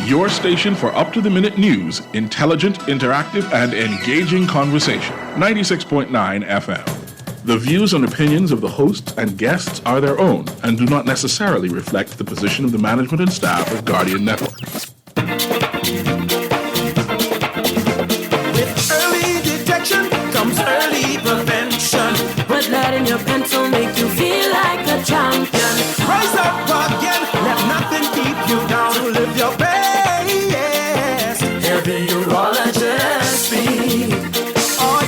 Your station for up-to-the-minute news, intelligent, interactive, and engaging conversation. 96.9 FM. The views and opinions of the hosts and guests are their own and do not necessarily reflect the position of the management and staff of Guardian Network. With early detection comes early prevention. Put that in your pencil, make you feel like a champion. Rise up again, let nothing keep you down. Live your best. Hear the urologist speak. Oh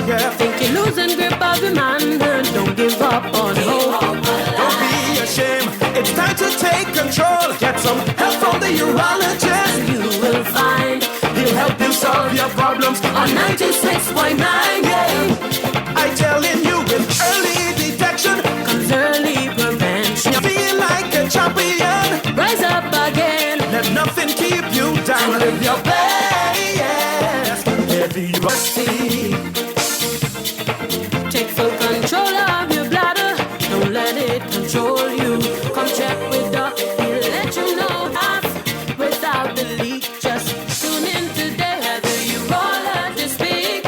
yeah. Think you're losing grip of your manhood. Don't give up on hope. Don't be ashamed. It's time to take control. Get some help from the urologist. You will find he'll help you solve your problems on 96.9. Yeah. I telling you, with early detection comes early prevention. Feel like a champion. Rise up again. Let nothing keep you down. Live your best. Heavy rusty. Take full control of your bladder. Don't let it control you. Come check with Doc. He'll let you know that without the leak. Just tune in today. Have the urologist speak.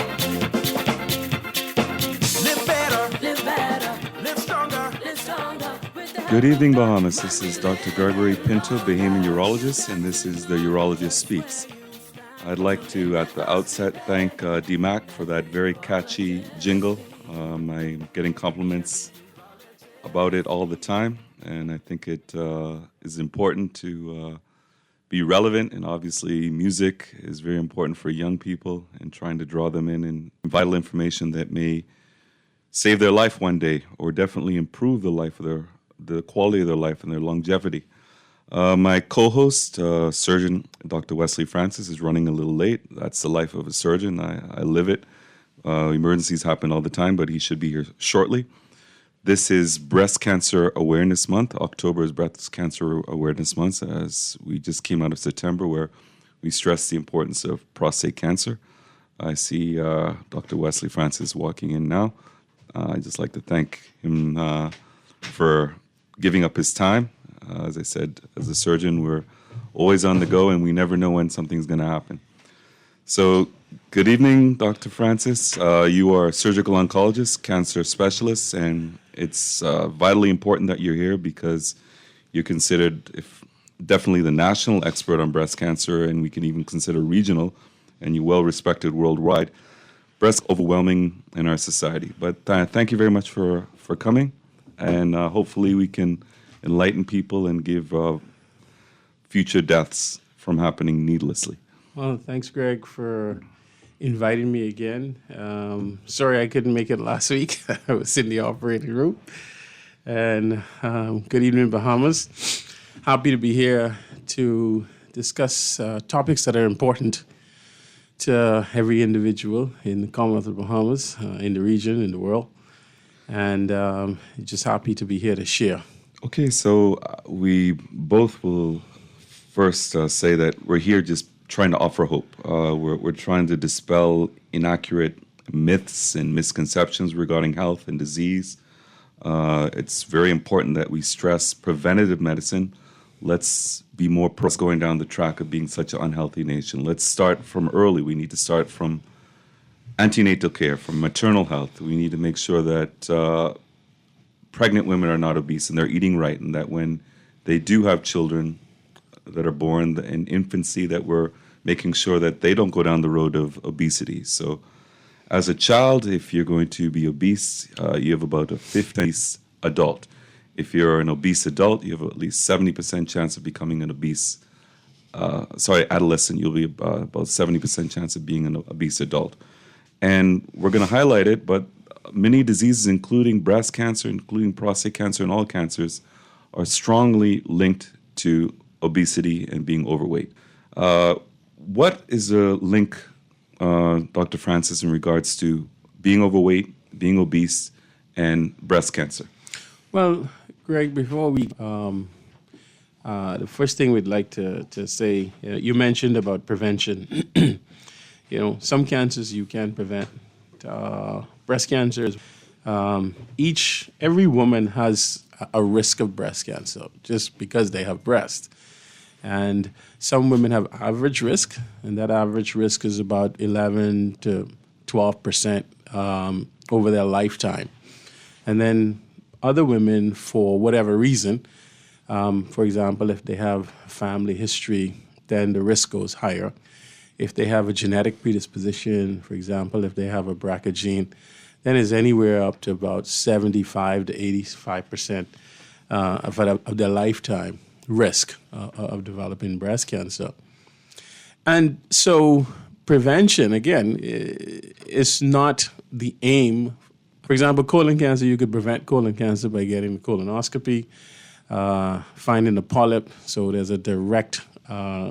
Live better, live stronger, live stronger. Good evening, Bahamas. This is Dr. Greggory Pinto, Bahamian urologist, and this is the Urologist Speaks. I'd like to, at the outset, thank DMAC for that very catchy jingle. I'm getting compliments about it all the time, and I think it is important to be relevant, and obviously music is very important for young people and trying to draw them in and vital information that may save their life one day or definitely improve the quality of their life and their longevity. My co-host, surgeon Dr. Wesley Francis, is running a little late. That's the life of a surgeon. I live it. Emergencies happen all the time, but he should be here shortly. This is Breast Cancer Awareness Month. October is Breast Cancer Awareness Month, as we just came out of September, where we stress the importance of prostate cancer. I see Dr. Wesley Francis walking in now. I'd just like to thank him for giving up his time. As I said, as a surgeon, we're always on the go, and we never know when something's going to happen. So, good evening, Dr. Francis. You are a surgical oncologist, cancer specialist, and it's vitally important that you're here because you're considered definitely the national expert on breast cancer, and we can even consider regional, and you're well respected worldwide. Breast overwhelming in our society. But thank you very much for coming, and hopefully we can enlighten people and give future deaths from happening needlessly. Well, thanks, Greg, for inviting me again. Sorry I couldn't make it last week. I was in the operating room. And good evening, Bahamas. Happy to be here to discuss topics that are important to every individual in the Commonwealth of Bahamas, in the region, in the world. And just happy to be here to share. Okay, so we both will first say that we're here just trying to offer hope. We're trying to dispel inaccurate myths and misconceptions regarding health and disease. It's very important that we stress preventative medicine. Let's be more going down the track of being such an unhealthy nation. Let's start from early. We need to start from antenatal care, from maternal health. We need to make sure that pregnant women are not obese and they're eating right, and that when they do have children that are born in infancy, that we're making sure that they don't go down the road of obesity. So as a child, if you're going to be obese, you have about a 50% adult. If you're an obese adult, you have at least 70% chance of becoming an adolescent. You'll be about 70% chance of being an obese adult. And we're going to highlight it, but many diseases, including breast cancer, including prostate cancer, and all cancers, are strongly linked to obesity and being overweight. What is the link, Dr. Francis, in regards to being overweight, being obese, and breast cancer? Well, Greg, before we, the first thing we'd like to say, you mentioned about prevention. Some cancers you can prevent. Breast cancer, every woman has a risk of breast cancer just because they have breast. And some women have average risk, and that average risk is about 11 to 12% over their lifetime. And then other women, for whatever reason, for example, if they have family history, then the risk goes higher. If they have a genetic predisposition, for example, if they have a BRCA gene, then it's anywhere up to about 75 to 85% of their lifetime risk of developing breast cancer. And so prevention, again, is not the aim. For example, colon cancer, you could prevent colon cancer by getting a colonoscopy, finding a polyp. So there's a direct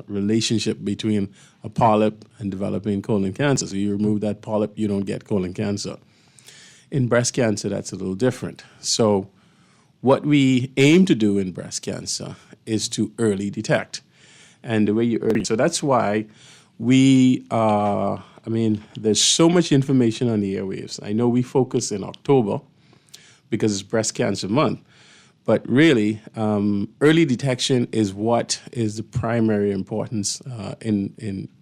relationship between a polyp and developing colon cancer. So you remove that polyp, you don't get colon cancer. In breast cancer, that's a little different. So what we aim to do in breast cancer is to early detect. And the way you early, so that's why there's so much information on the airwaves. I know we focus in October because it's Breast Cancer Month, but really, early detection is what is the primary importance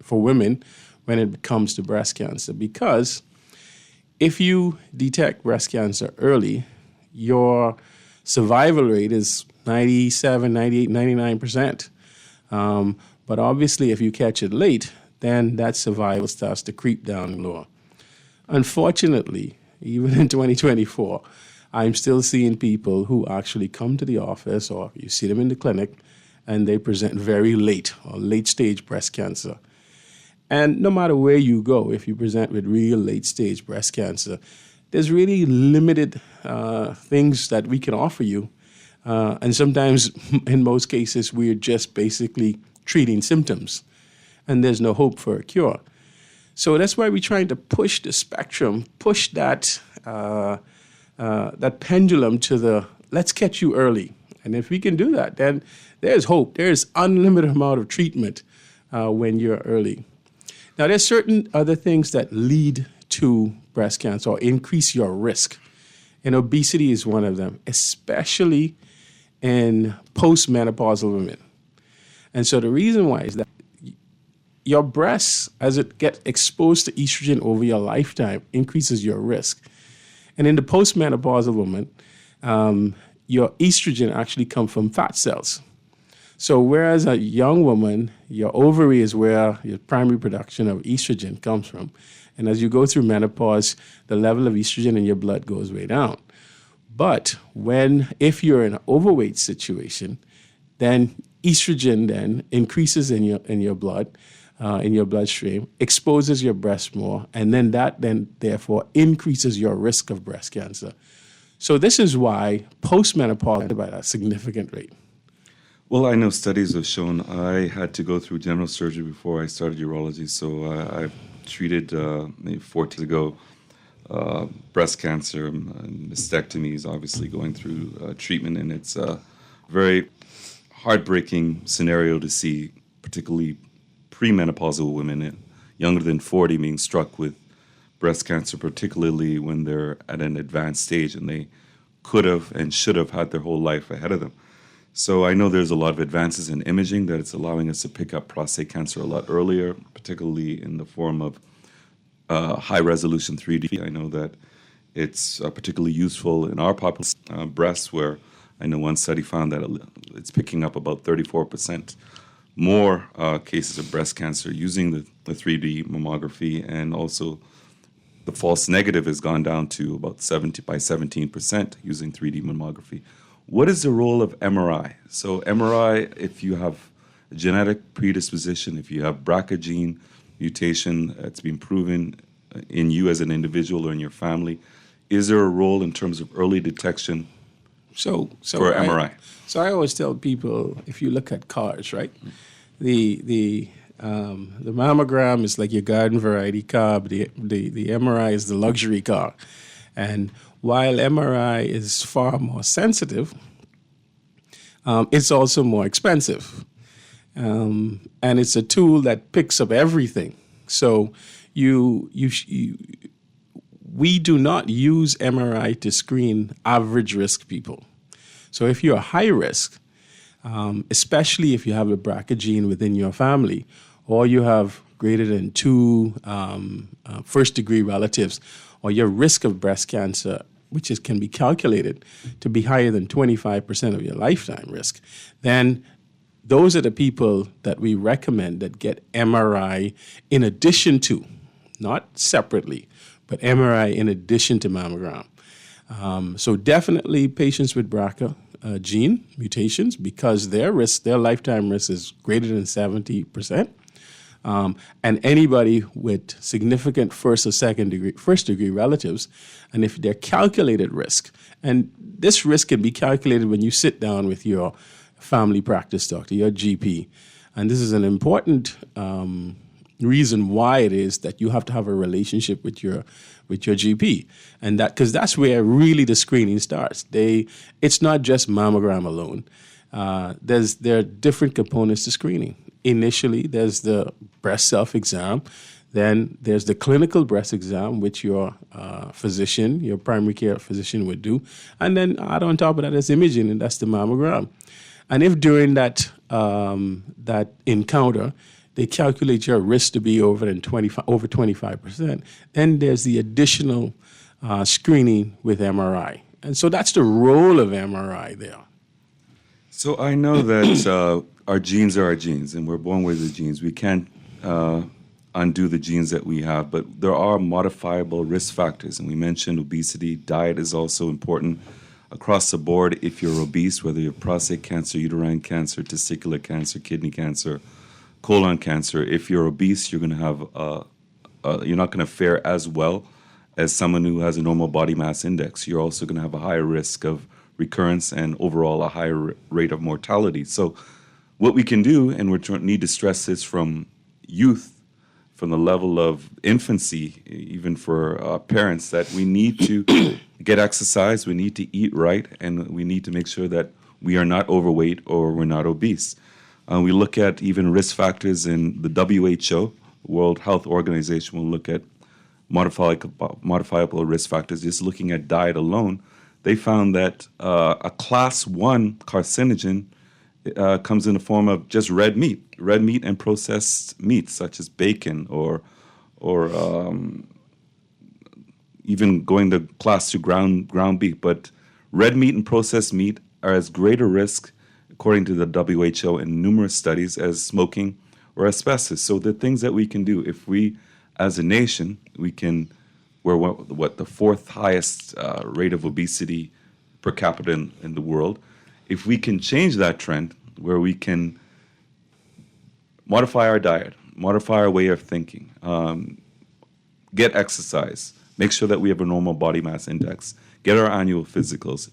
for women when it comes to breast cancer. Because if you detect breast cancer early, your survival rate is 97, 98, 99%. But obviously, if you catch it late, then that survival starts to creep down lower. Unfortunately, even in 2024, I'm still seeing people who actually come to the office, or you see them in the clinic, and they present very late or late-stage breast cancer. And no matter where you go, if you present with real late-stage breast cancer, there's really limited things that we can offer you. And sometimes, in most cases, we're just basically treating symptoms, and there's no hope for a cure. So that's why we're trying to push the spectrum, push that pendulum to the let's catch you early. And if we can do that, then there's hope. There's unlimited amount of treatment when you're early. Now, there's certain other things that lead to breast cancer or increase your risk. And obesity is one of them, especially in postmenopausal women. And so the reason why is that your breasts, as it gets exposed to estrogen over your lifetime, increases your risk. And in the postmenopausal woman, your estrogen actually comes from fat cells. So whereas a young woman, your ovary is where your primary production of estrogen comes from. And as you go through menopause, the level of estrogen in your blood goes way down. But if you're in an overweight situation, then estrogen then increases in your blood, in your bloodstream, exposes your breast more, and then that therefore increases your risk of breast cancer. So this is why postmenopause by a significant rate. Well, I know studies have shown I had to go through general surgery before I started urology, so I've treated maybe 14 years ago breast cancer, and mastectomies, obviously going through treatment, and it's a very heartbreaking scenario to see, particularly premenopausal women younger than 40 being struck with breast cancer, particularly when they're at an advanced stage and they could have and should have had their whole life ahead of them. So I know there's a lot of advances in imaging that it's allowing us to pick up prostate cancer a lot earlier, particularly in the form of high-resolution 3D. I know that it's particularly useful in our population, breasts, where I know one study found that it's picking up about 34% more cases of breast cancer using the 3D mammography, and also the false negative has gone down to about 17% using 3D mammography. What is the role of MRI? So MRI, if you have a genetic predisposition, if you have BRCA gene mutation that's been proven in you as an individual or in your family, is there a role in terms of early detection for MRI? So I always tell people, if you look at cars, right, the mammogram is like your garden variety car, but the MRI is the luxury car. And while MRI is far more sensitive, it's also more expensive. And it's a tool that picks up everything. So we do not use MRI to screen average risk people. So if you're high risk, especially if you have a BRCA gene within your family, or you have greater than 2 first-degree relatives, or your risk of breast cancer, which can be calculated to be higher than 25% of your lifetime risk, then those are the people that we recommend that get MRI in addition to, not separately, but MRI in addition to mammogram. So definitely patients with BRCA gene mutations, because their lifetime risk is greater than 70%. And anybody with significant first degree relatives, and if their calculated risk, and this risk can be calculated when you sit down with your family practice doctor, your GP, and this is an important reason why it is that you have to have a relationship with your GP, and that because that's where really the screening starts. It's not just mammogram alone. There are different components to screening. Initially, there's the breast self-exam. Then there's the clinical breast exam, which your physician, your primary care physician would do. And then add on top of that is imaging, and that's the mammogram. And if during that encounter, they calculate your risk to be over 25%, then there's the additional screening with MRI. And so that's the role of MRI there. So I know that our genes are our genes, and we're born with the genes. We can't undo the genes that we have, but there are modifiable risk factors, and we mentioned obesity. Diet is also important across the board. If you're obese, whether you have prostate cancer, uterine cancer, testicular cancer, kidney cancer, colon cancer, if you're obese, you're going to have you're not going to fare as well as someone who has a normal body mass index. You're also going to have a higher risk of recurrence and overall a higher rate of mortality. So what we can do, and we need to stress this from youth, from the level of infancy, even for parents, that we need to get exercise, we need to eat right, and we need to make sure that we are not overweight or we're not obese. We look at even risk factors in the WHO, World Health Organization, will look at modifiable risk factors. Just looking at diet alone, they found that a class 1 carcinogen comes in the form of just red meat and processed meats such as bacon or even going to class 2 ground beef. But red meat and processed meat are as great a risk, according to the WHO in numerous studies, as smoking or asbestos. So the things that we can do, if we, as a nation, we're the 4th highest rate of obesity per capita in the world. If we can change that trend, where we can modify our diet, modify our way of thinking, get exercise, make sure that we have a normal body mass index, get our annual physicals,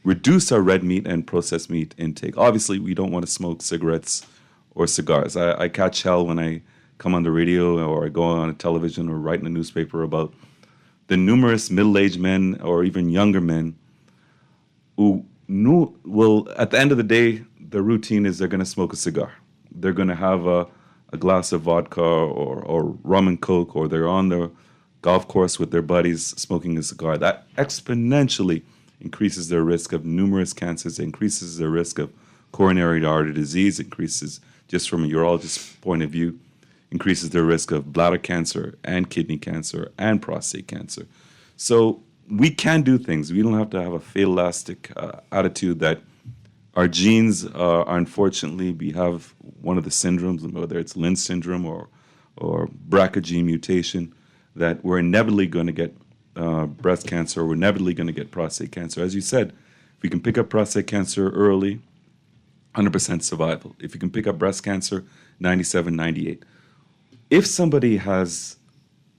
reduce our red meat and processed meat intake. Obviously, we don't want to smoke cigarettes or cigars. I catch hell when I come on the radio or I go on a television or write in a newspaper about the numerous middle-aged men or even younger men who will, at the end of the day, the routine is they're going to smoke a cigar. They're going to have a glass of vodka or rum and coke, or they're on the golf course with their buddies smoking a cigar. That exponentially increases their risk of numerous cancers, increases their risk of coronary artery disease, increases, just from a urologist's point of view, increases their risk of bladder cancer and kidney cancer and prostate cancer. So we can do things. We don't have to have a fatalistic attitude that our genes are, unfortunately, we have one of the syndromes, whether it's Lynch syndrome or BRCA gene mutation, that we're inevitably going to get breast cancer, or we're inevitably going to get prostate cancer. As you said, if we can pick up prostate cancer early, 100% survival. If you can pick up breast cancer, 97, 98. If somebody has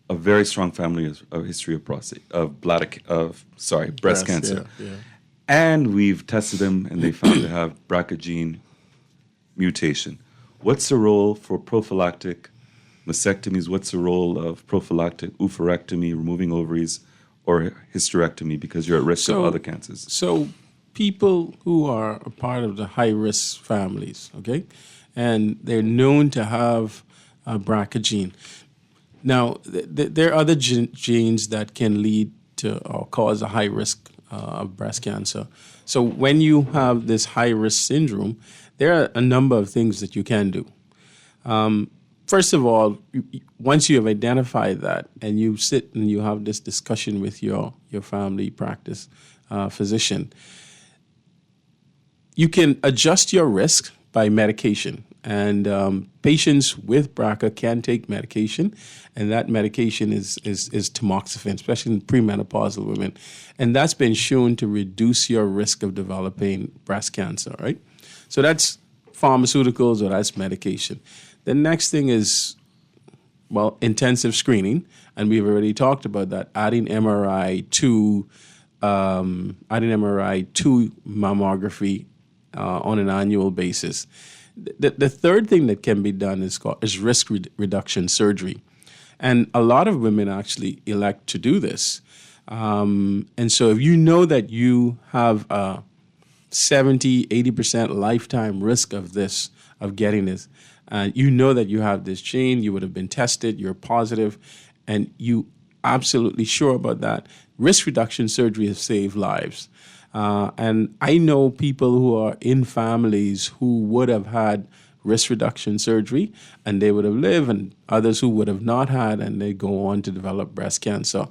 a very strong family of history of breast cancer, Yeah. and we've tested them and they found to have BRCA gene mutation, what's the role for prophylactic mastectomies? What's the role of prophylactic oophorectomy, removing ovaries, or hysterectomy, because you're at risk of other cancers? So people who are a part of the high-risk families, okay, and they're known to have a BRCA gene. Now, there are other genes that can lead to or cause a high risk of breast cancer, So when you have this high risk syndrome, there are a number of things that you can do. First of all, once you have identified that and you sit and you have this discussion with your family practice physician, you can adjust your risk by medication. And patients with BRCA can take medication, and that medication is tamoxifen, especially in premenopausal women. And that's been shown to reduce your risk of developing breast cancer, right? So that's pharmaceuticals or that's medication. The next thing is, well, intensive screening, and we've already talked about that, adding MRI to mammography on an annual basis. The third thing that can be done is risk reduction surgery. And a lot of women actually elect to do this. And so if you know that you have a 70, 80% lifetime risk of getting this, and you know that you have this gene, you would have been tested, you're positive, and you absolutely sure about that, risk reduction surgery has saved lives. And I know people who are in families who would have had risk reduction surgery and they would have lived, and others who would have not had and they go on to develop breast cancer.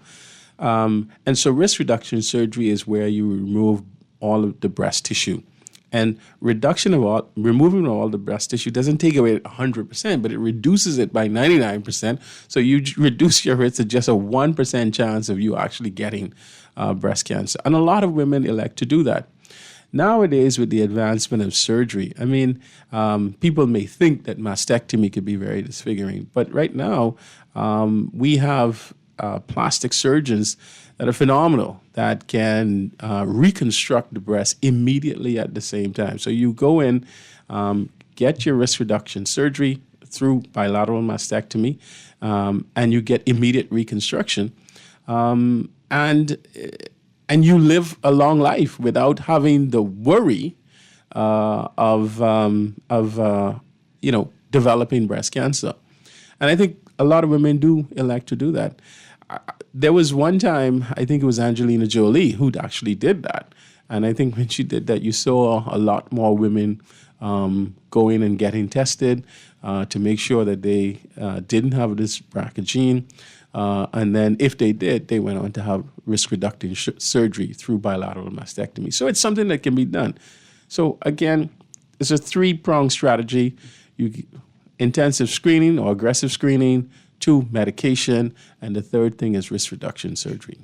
And so risk reduction surgery is where you remove all of the breast tissue. And removing all the breast tissue doesn't take away 100%, but it reduces it by 99%. So you reduce your risk to just a 1% chance of you actually getting breast cancer. And a lot of women elect to do that. Nowadays, with the advancement of surgery, I mean, people may think that mastectomy could be very disfiguring, but right now we have plastic surgeons that are phenomenal that can reconstruct the breast immediately at the same time. So you go in, get your risk reduction surgery through bilateral mastectomy, and you get immediate reconstruction. And you live a long life without having the worry of developing breast cancer. And I think a lot of women do elect to do that. There was one time, I think it was Angelina Jolie who actually did that. And I think when she did that, you saw a lot more women going and getting tested to make sure that they didn't have this BRCA gene. And then if they did, they went on to have risk reducing surgery through bilateral mastectomy. So it's something that can be done. So again, it's a three-pronged strategy. Intensive screening or aggressive screening, 2, medication, and the third thing is risk reduction surgery.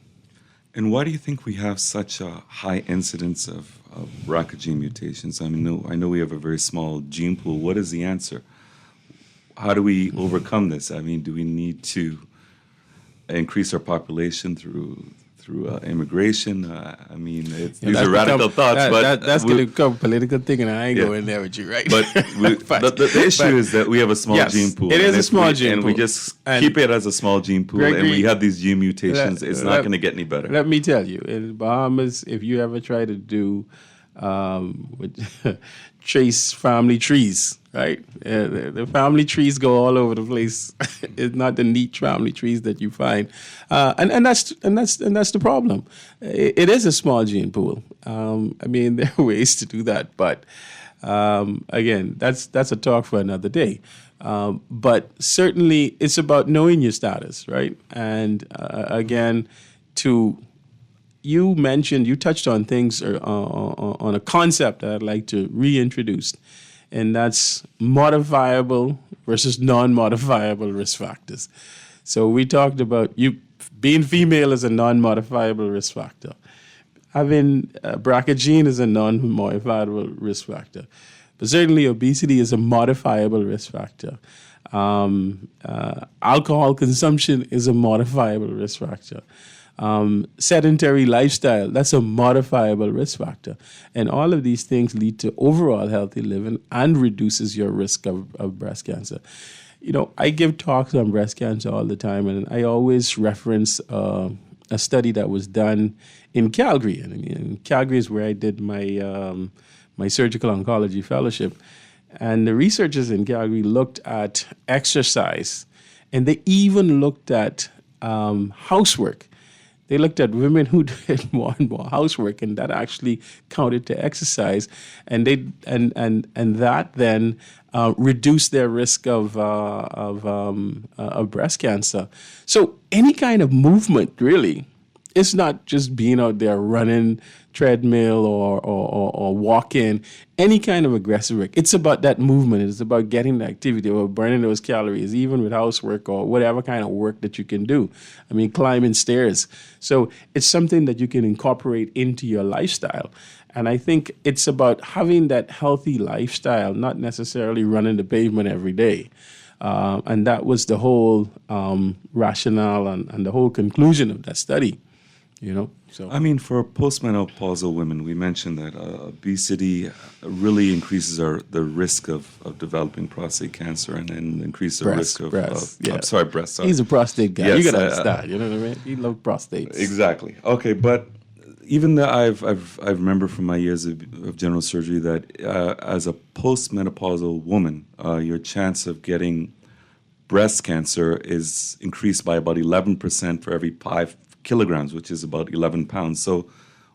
And why do you think we have such a high incidence of BRCA gene mutations? I mean, I know we have a very small gene pool. What is the answer? How do we overcome this? I mean, do we need to increase our population through immigration? I mean, these are radical thoughts, but that's going to become political thing, and I ain't going there with you, right? But the issue is that we have a small gene pool. It is a small gene pool, and we just keep it as a small gene pool, Gregory, and we have these gene mutations. It's not going to get any better. Let me tell you, in Bahamas, if you ever try to do trace family trees, right? The family trees go all over the place. It's not the neat family trees that you find, and that's the problem. It is a small gene pool. I mean, there are ways to do that, but again, that's a talk for another day. But certainly, it's about knowing your status, right? And again, you touched on things on a concept that I'd like to reintroduce, and that's modifiable versus non-modifiable risk factors. So we talked about being female is a non-modifiable risk factor. Having BRCA gene is a non-modifiable risk factor. But certainly obesity is a modifiable risk factor. Alcohol consumption is a modifiable risk factor. Sedentary lifestyle, that's a modifiable risk factor. And all of these things lead to overall healthy living and reduces your risk of breast cancer. You know, I give talks on breast cancer all the time, and I always reference a study that was done in Calgary. And in Calgary is where I did my surgical oncology fellowship. And the researchers in Calgary looked at exercise, and they even looked at housework. They looked at women who did more and more housework, and that actually counted to exercise, and that then reduced their risk of breast cancer. So any kind of movement, really. It's not just being out there running treadmill or walking, any kind of aggressive work. It's about that movement. It's about getting the activity or burning those calories, even with housework or whatever kind of work that you can do. I mean, climbing stairs. So it's something that you can incorporate into your lifestyle. And I think it's about having that healthy lifestyle, not necessarily running the pavement every day. And that was the whole rationale and the whole conclusion of that study. So I mean, for postmenopausal women, we mentioned that obesity really increases the risk of developing prostate cancer and increases the risk of breast. Sorry. He's a prostate guy. Yes, You gotta understand. You know what I mean? He loves prostates. Exactly. Okay, but even though I remember from my years of general surgery that as a postmenopausal woman, your chance of getting breast cancer is increased by about 11% for every 5 kilograms, which is about 11 pounds. So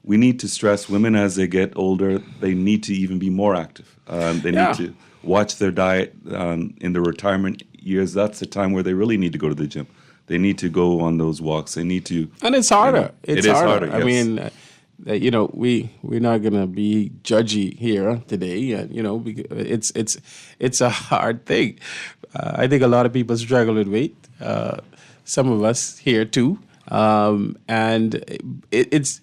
we need to stress women as they get older, they need to even be more active. They need to watch their diet in the retirement years. That's the time where they really need to go to the gym. They need to go on those walks. They need to... And it's harder. It is harder, yes. I mean, we're not going to be judgy here today. Because it's a hard thing. I think a lot of people struggle with weight. Some of us here too. And it's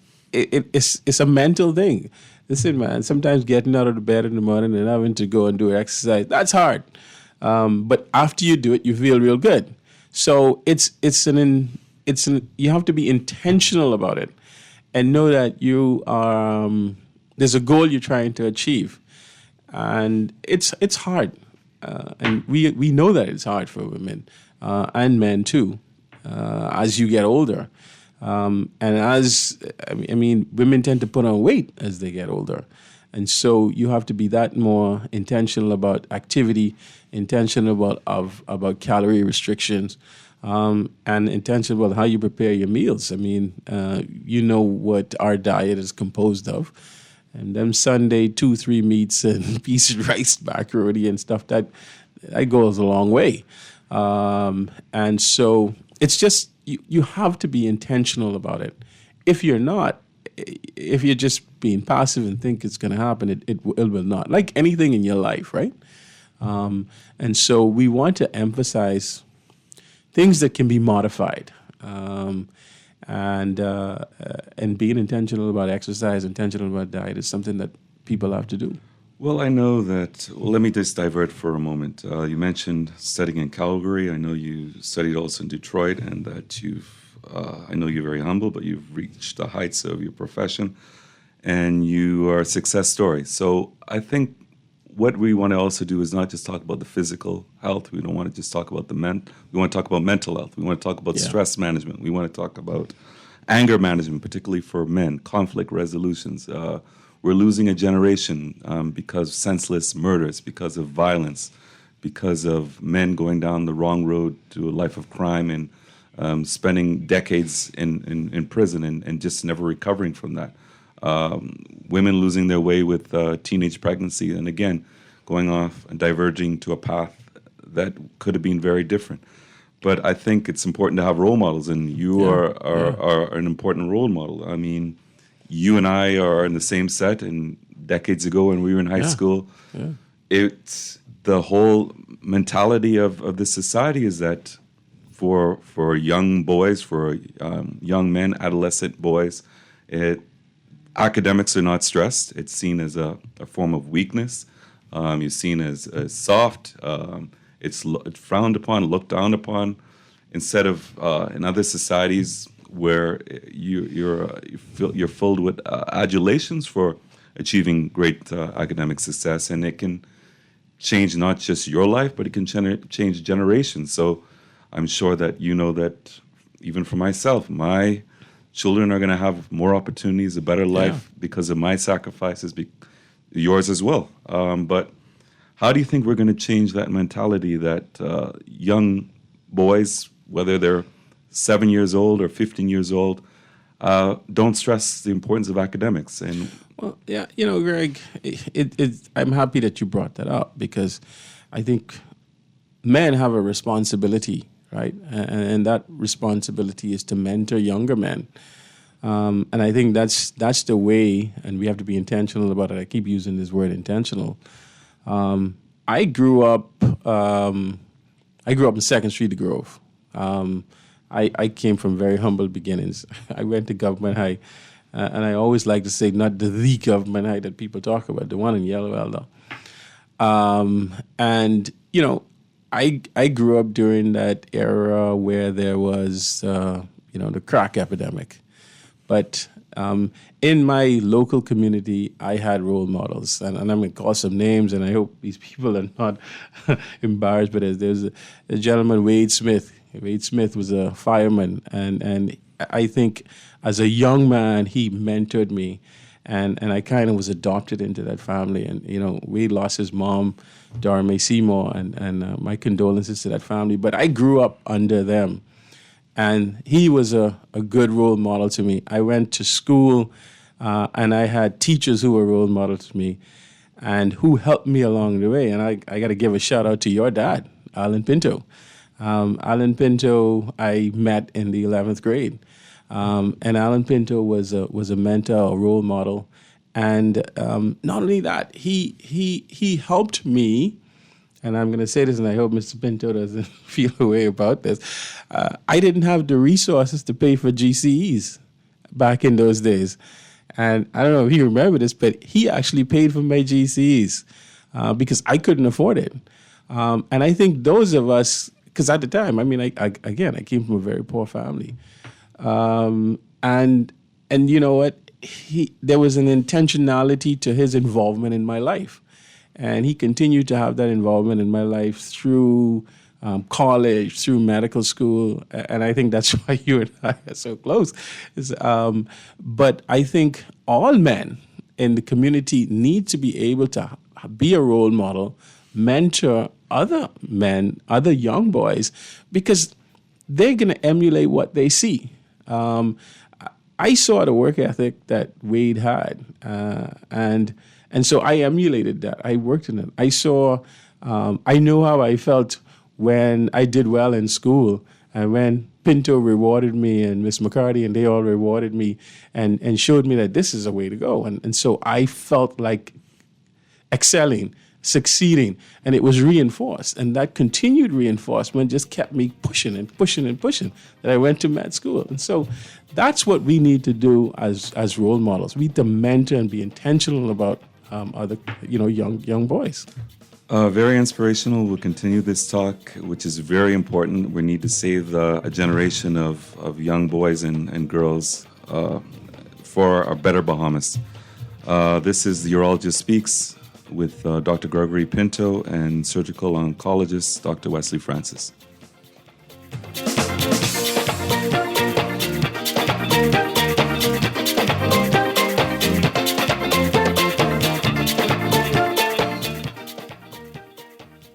a mental thing. Listen, man, sometimes getting out of the bed in the morning and having to go and do exercise, that's hard. But after you do it, you feel real good. So you have to be intentional about it and know that you are, there's a goal you're trying to achieve. And it's hard. And we know that it's hard for women and men too. As you get older. Women tend to put on weight as they get older. And so you have to be that more intentional about activity, intentional about calorie restrictions, and intentional about how you prepare your meals. I mean, you know what our diet is composed of. And them Sunday 2-3 meats and piece of rice, macaroni and stuff, that goes a long way. And so it's just, you have to be intentional about it. If you're not, if you're just being passive and think it's going to happen, it will not. Like anything in your life, right? And so we want to emphasize things that can be modified. And being intentional about exercise, intentional about diet is something that people have to do. Well, I know that, let me just divert for a moment. You mentioned studying in Calgary. I know you studied also in Detroit, and that I know you're very humble, but you've reached the heights of your profession, and you are a success story. So I think what we want to also do is not just talk about the physical health. We don't want to just talk about we want to talk about mental health. We want to talk about stress management. We want to talk about anger management, particularly for men, conflict resolutions. We're losing a generation because of senseless murders, because of violence, because of men going down the wrong road to a life of crime and spending decades in prison and just never recovering from that. Women losing their way with teenage pregnancy and, again, going off and diverging to a path that could have been very different. But I think it's important to have role models, and you are an important role model. I mean, you and I are in the same set, and decades ago when we were in high school, it's the whole mentality of this society is that for young boys, for young men, adolescent boys, academics are not stressed. It's seen as a form of weakness. You're seen as soft. It's frowned upon, looked down upon, instead of in other societies where you're filled with adulations for achieving great academic success, and it can change not just your life, but it can change generations. So I'm sure that you know that even for myself, my children are going to have more opportunities, a better life because of my sacrifices, yours as well. But how do you think we're going to change that mentality that young boys, whether they're 7 years old or 15 years old, don't stress the importance of academics. And Well, yeah, Greg, I'm happy that you brought that up because I think men have a responsibility, right? And that responsibility is to mentor younger men. And I think that's the way, and we have to be intentional about it. I keep using this word intentional. I grew up in 2nd Street, the Grove. I came from very humble beginnings. I went to government high, and I always like to say not the government high that people talk about, the one in Yellow Elder. And I grew up during that era where there was the crack epidemic, but in my local community, I had role models, and I'm going to call some names, and I hope these people are not embarrassed. But there's a gentleman, Wade Smith. Wade Smith was a fireman, and I think as a young man, he mentored me, and I kind of was adopted into that family. And Wade lost his mom, Dorme Seymour, and my condolences to that family. But I grew up under them, and he was a good role model to me. I went to school, and I had teachers who were role models to me, and who helped me along the way. And I got to give a shout out to your dad, Alan Pinto. Alan Pinto, I met in the 11th grade, and Alan Pinto was a mentor, a role model, and not only that, he helped me. And I'm going to say this, and I hope Mr. Pinto doesn't feel a way about this. I didn't have the resources to pay for GCEs back in those days. And I don't know if you remember this, but he actually paid for my GCEs because I couldn't afford it. And I think those of us, because at the time, I came from a very poor family. And you know what? There was an intentionality to his involvement in my life. And he continued to have that involvement in my life through college, through medical school. And I think that's why you and I are so close. But I think all men in the community need to be able to be a role model, mentor other men, other young boys, because they're going to emulate what they see. I saw the work ethic that Wade had, and so I emulated that. I worked in it. I saw, I knew how I felt when I did well in school, and when Pinto rewarded me and Miss McCarty and they all rewarded me and showed me that this is a way to go. And so I felt like excelling, succeeding, and it was reinforced. And that continued reinforcement just kept me pushing and pushing and pushing that I went to med school. And so that's what we need to do as role models. We need to mentor and be intentional about other young boys. Very inspirational. We'll continue this talk, which is very important. We need to save a generation of young boys and girls for a better Bahamas. This is the Urologist Speaks with Dr. Greggory Pinto and surgical oncologist Dr. Wesley Francis.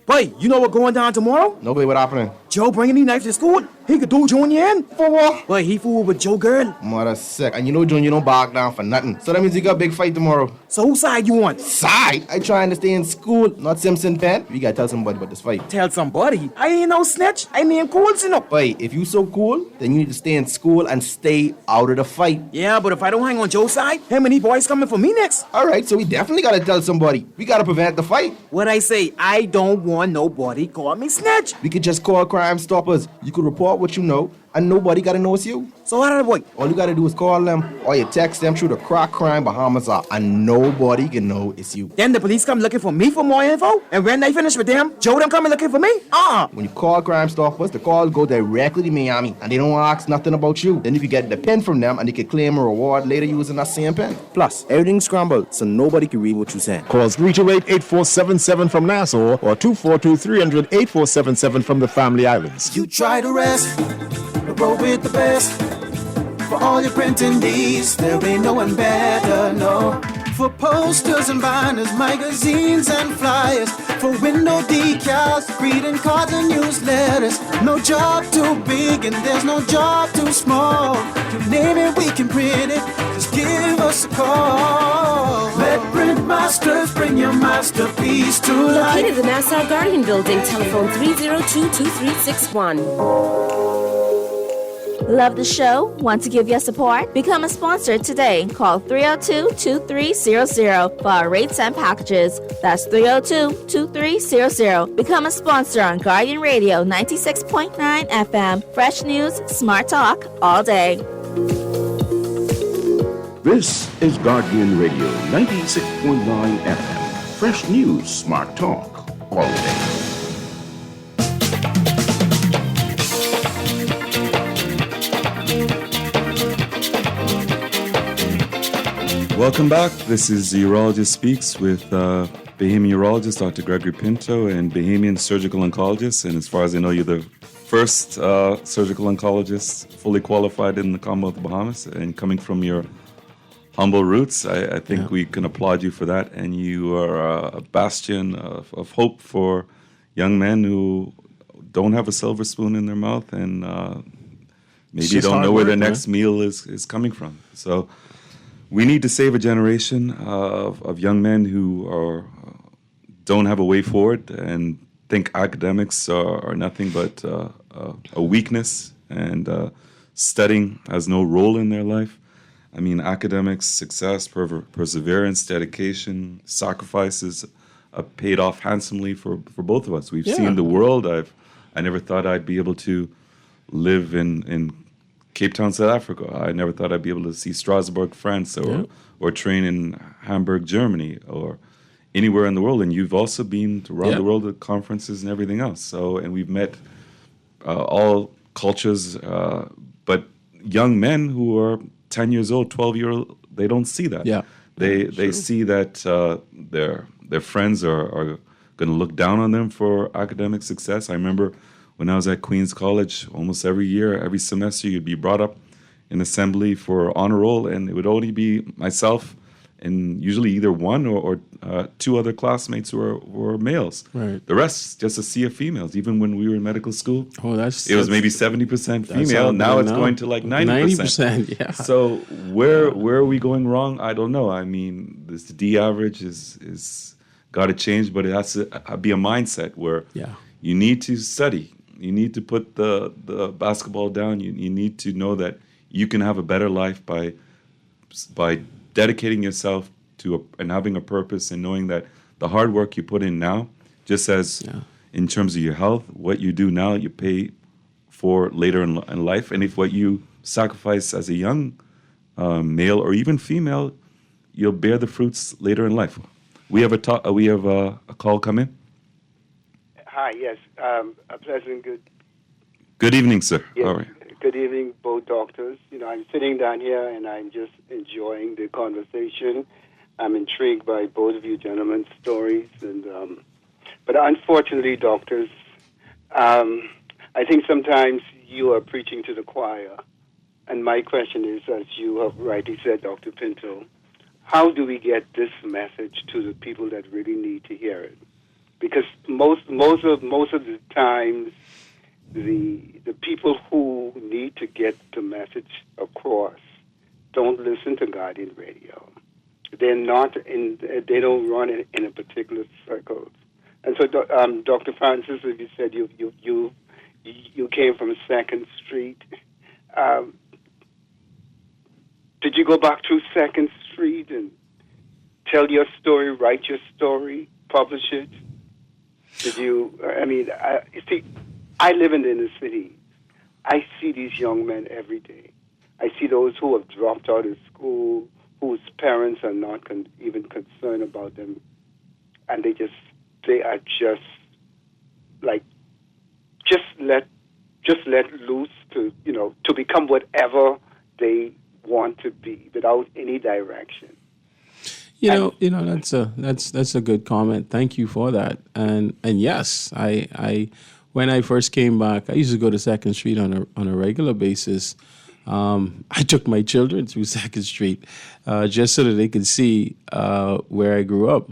Boy, you know what going down tomorrow? Nobody, what happening? Joe bringing these knives to school. He could do Junior in. For what? Boy, he fooled with Joe girl. Mother sick. And you know Junior don't back down for nothing. So that means you got a big fight tomorrow. So whose side you on? Side? I trying to stay in school, not Simpson Pen. We gotta tell somebody about this fight. Tell somebody. I ain't no snitch. I mean cool, you know. Boy, if you so cool, then you need to stay in school and stay out of the fight. Yeah, but if I don't hang on Joe's side, how many boys coming for me next? Alright, so we definitely gotta tell somebody. We gotta prevent the fight. What I say, I don't want nobody call me snitch. We could just call Crime Stoppers. You could report what you know, and nobody gotta know it's you. So how did I boy? All you gotta do is call them, or you text them through the Crack Crime Bahamas app, and nobody can know it's you. Then the police come looking for me for more info, and when they finish with them, Joe them coming looking for me? When you call Crime Stoppers, the call go directly to Miami, and they don't ask nothing about you. Then you can get the pen from them, and they can claim a reward later using that same pen. Plus, everything's scrambled, so nobody can read what you said. Call 328-8477 from Nassau or 242-300-8477 from the Family Islands. You try to rest, but roll with the best. For all your printing needs, there ain't no one better, no. For posters and banners, magazines and flyers, for window decals, greeting cards and newsletters. No job too big and there's no job too small. You name it, we can print it. Just give us a call. Let Printmasters bring your masterpiece to life. Located in the Nassau Guardian Building, telephone 302-2361. Love the show? Want to give your support? Become a sponsor today. Call 302-2300 for our rates and packages. That's 302-2300. Become a sponsor on Guardian Radio 96.9 FM. Fresh news, smart talk, all day. This is Guardian Radio 96.9 FM. Fresh news, smart talk, all day. Welcome back. This is the Urologist Speaks with Bahamian Urologist Dr. Greggory Pinto and Bahamian Surgical Oncologist. And as far as I know, you're the first surgical oncologist fully qualified in the Commonwealth of Bahamas. And coming from your humble roots, I think we can applaud you for that. And you are a bastion of hope for young men who don't have a silver spoon in their mouth and maybe don't know where their next meal is coming from. So we need to save a generation of young men who don't have a way forward and think academics are nothing but a weakness, and studying has no role in their life. I mean, academics, success, perseverance, dedication, sacrifices paid off handsomely for both of us. We've seen the world. I never thought I'd be able to live in Cape Town, South Africa. I never thought I'd be able to see Strasbourg, France, or train in Hamburg, Germany, or anywhere in the world. And you've also been around the world at conferences and everything else. So, and we've met all cultures, but young men who are 10 years old, 12-year-old, they don't see that. Yeah. They see that their friends are going to look down on them for academic success. I remember when I was at Queen's College, almost every year, every semester, you'd be brought up in assembly for honor roll, and it would only be myself and usually either one or two other classmates who were males. Right. The rest, just a sea of females. Even when we were in medical school, it was maybe 70% female. Now it's going to like 90%. 90%, yeah. So where are we going wrong? I don't know. I mean, this D average is got to change, but it has to be a mindset where you need to study. You need to put the basketball down. You need to know that you can have a better life by dedicating yourself to and having a purpose, and knowing that the hard work you put in now, just as in terms of your health, what you do now, you pay for later in life. And if what you sacrifice as a young male or even female, you'll bear the fruits later in life. We have a call come in. Hi, yes. A pleasant good evening, sir. Yes, all right. Good evening, both doctors. You know, I'm sitting down here and I'm just enjoying the conversation. I'm intrigued by both of you gentlemen's stories, and but unfortunately, doctors, I think sometimes you are preaching to the choir. And my question is, as you have rightly said, Dr. Pinto, how do we get this message to the people that really need to hear it? Because most of the times, the people who need to get the message across don't listen to Guardian Radio. They don't run in a particular circle. And so, Dr. Francis, as you said, you came from 2nd Street. Did you go back to 2nd Street and tell your story, write your story, publish it? Did you? I mean, you see, I live in the inner city. I see these young men every day. I see those who have dropped out of school, whose parents are not even concerned about them, and they are just like let loose to become whatever they want to be without any direction. That's a good comment. Thank you for that. And yes, I when I first came back, I used to go to 2nd Street on a regular basis. I took my children through 2nd Street just so that they could see where I grew up.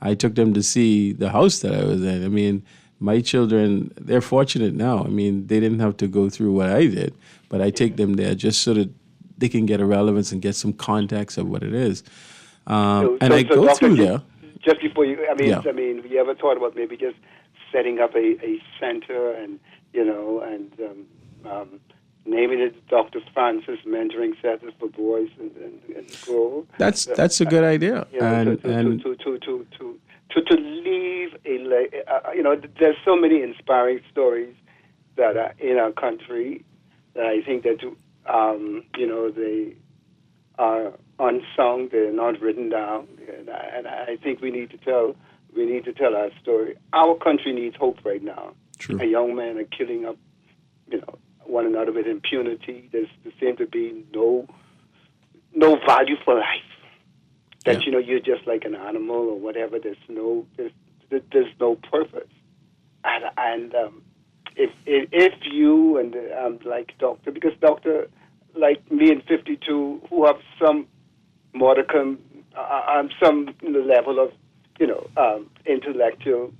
I took them to see the house that I was in. I mean, my children, they're fortunate now. I mean, they didn't have to go through what I did, but I take them there just so that they can get a relevance and get some context of what it is. And so I go Doctor, through there. Just before you, Yeah. you ever thought about maybe just setting up a center and, naming it Dr. Francis Mentoring Centers for Boys and Girls? That's a good idea. To leave there's so many inspiring stories that are in our country that I think that they are unsung, they're not written down, and I think we need to tell our story. Our country needs hope right now. True. A young men are killing up, one another with impunity. There seems to be no value for life. That you're just like an animal or whatever. There's no purpose. And if you and like Doctor, because Doctor, like me in 52, who have some modicum, some level of intellectual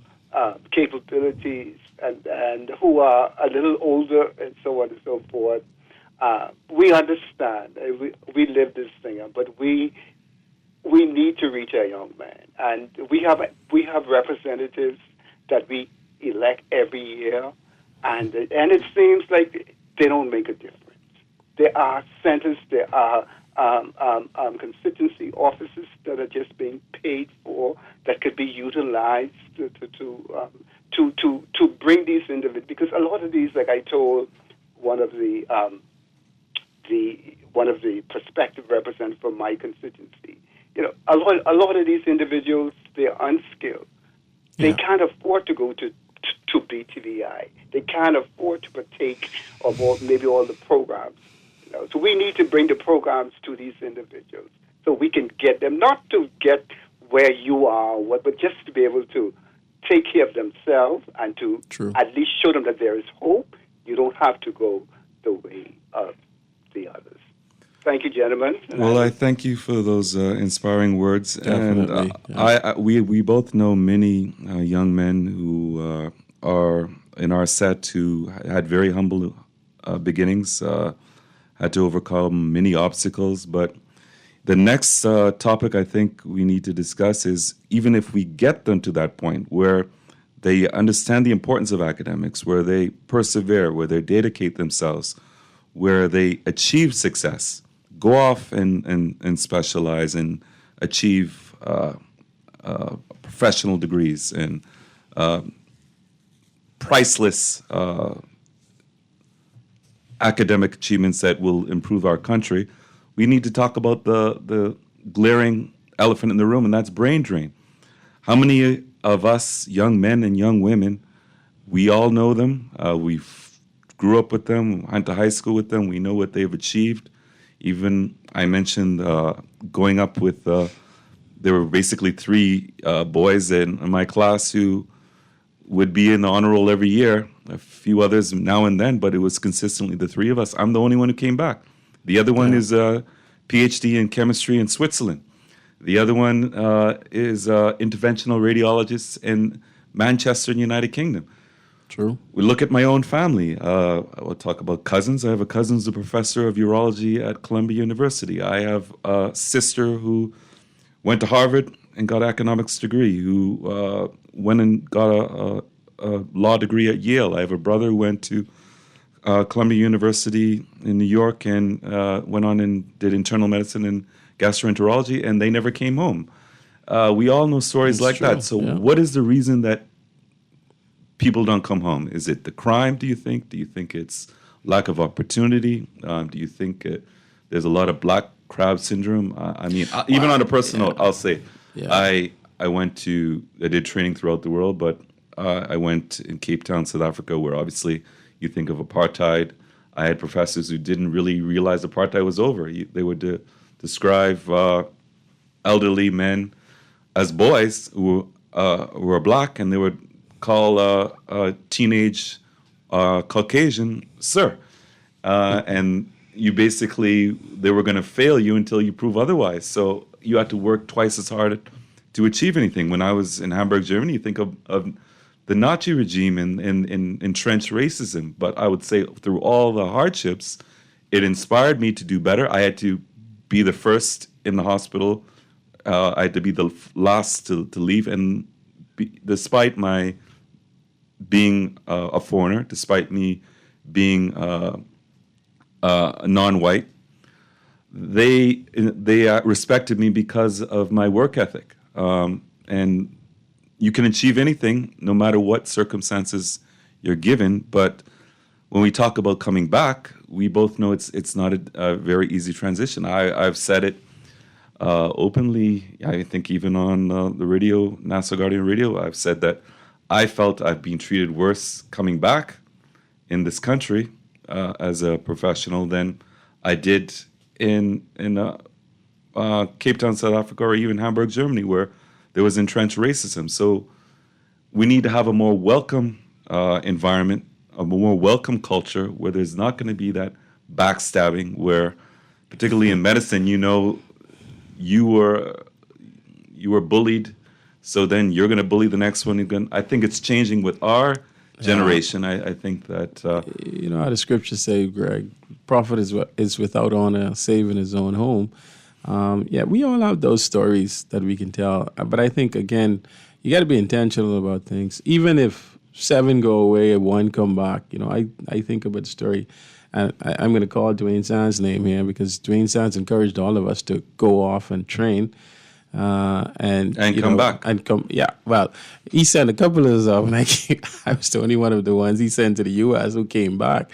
capabilities, and who are a little older, and so on and so forth, we understand. We live this thing, but we need to reach our young men, and we have representatives that we elect every year, and it seems like they don't make a difference. There are centers, there are constituency offices that are just being paid for that could be utilized to bring these individuals, because a lot of these, like I told one of the prospective representatives from my constituency, a lot of these individuals, they're unskilled. They can't afford to go to BTVI. They can't afford to partake of all the programs. So we need to bring the programs to these individuals so we can get them, not to get where you are, but just to be able to take care of themselves and to at least show them that there is hope. You don't have to go the way of the others. Thank you, gentlemen. Well, I thank you for those inspiring words. Definitely. And we both know many young men who are in our set who had very humble beginnings, had to overcome many obstacles. But the next topic I think we need to discuss is, even if we get them to that point where they understand the importance of academics, where they persevere, where they dedicate themselves, where they achieve success, go off and specialize and achieve professional degrees and priceless academic achievements that will improve our country, we need to talk about the glaring elephant in the room, and that's brain drain. How many of us, young men and young women, we all know them, we grew up with them, went to high school with them, we know what they've achieved. Even I mentioned going up with, there were basically three boys in my class who would be in the honor roll every year, a few others now and then, but it was consistently the three of us. I'm the only one who came back. The other one is a PhD in chemistry in Switzerland. The other one is interventional radiologist in Manchester in the United Kingdom. True. We look at my own family. We'll talk about cousins. I have a cousin who's a professor of urology at Columbia University. I have a sister who went to Harvard and got an economics degree, who went and got a law degree at Yale. I have a brother who went to Columbia University in New York and went on and did internal medicine and gastroenterology, and they never came home. We all know stories like that. So what is the reason that people don't come home? Is it the crime, do you think? Do you think it's lack of opportunity? Do you think there's a lot of black crowd syndrome? Even on a personal note, I'll say, I did training throughout the world, but I went in Cape Town, South Africa, where obviously you think of apartheid. I had professors who didn't really realize apartheid was over. They would describe elderly men as boys who were black, and they would call a teenage Caucasian sir. And you basically, they were going to fail you until you prove otherwise. So you had to work twice as hard to achieve anything. When I was in Hamburg, Germany, you think of the Nazi regime and entrenched racism. But I would say through all the hardships, it inspired me to do better. I had to be the first in the hospital. I had to be the last to leave. And despite my being a foreigner, despite me being non-white, they respected me because of my work ethic. And you can achieve anything no matter what circumstances you're given. But when we talk about coming back, we both know it's not a very easy transition. I've said it openly. I think even on the radio, Nassau Guardian Radio, I've said that I felt I've been treated worse coming back in this country as a professional than I did in Cape Town, South Africa, or even Hamburg, Germany, where there was entrenched racism. So we need to have a more welcome environment, a more welcome culture where there's not going to be that backstabbing where, particularly in medicine, you were bullied, so then you're going to bully the next one again. I think it's changing with our generation. I think that you know how the scriptures say, Greg, prophet is without honor, save in his own home. We all have those stories that we can tell, but I think again, you got to be intentional about things. Even if 7 go away and 1 come back, I think about the story. And I'm going to call Dwayne Sands' name here because Dwayne Sands encouraged all of us to go off and train. And come back. Well, he sent a couple of us off, and I was the only one of the ones he sent to the U.S. who came back.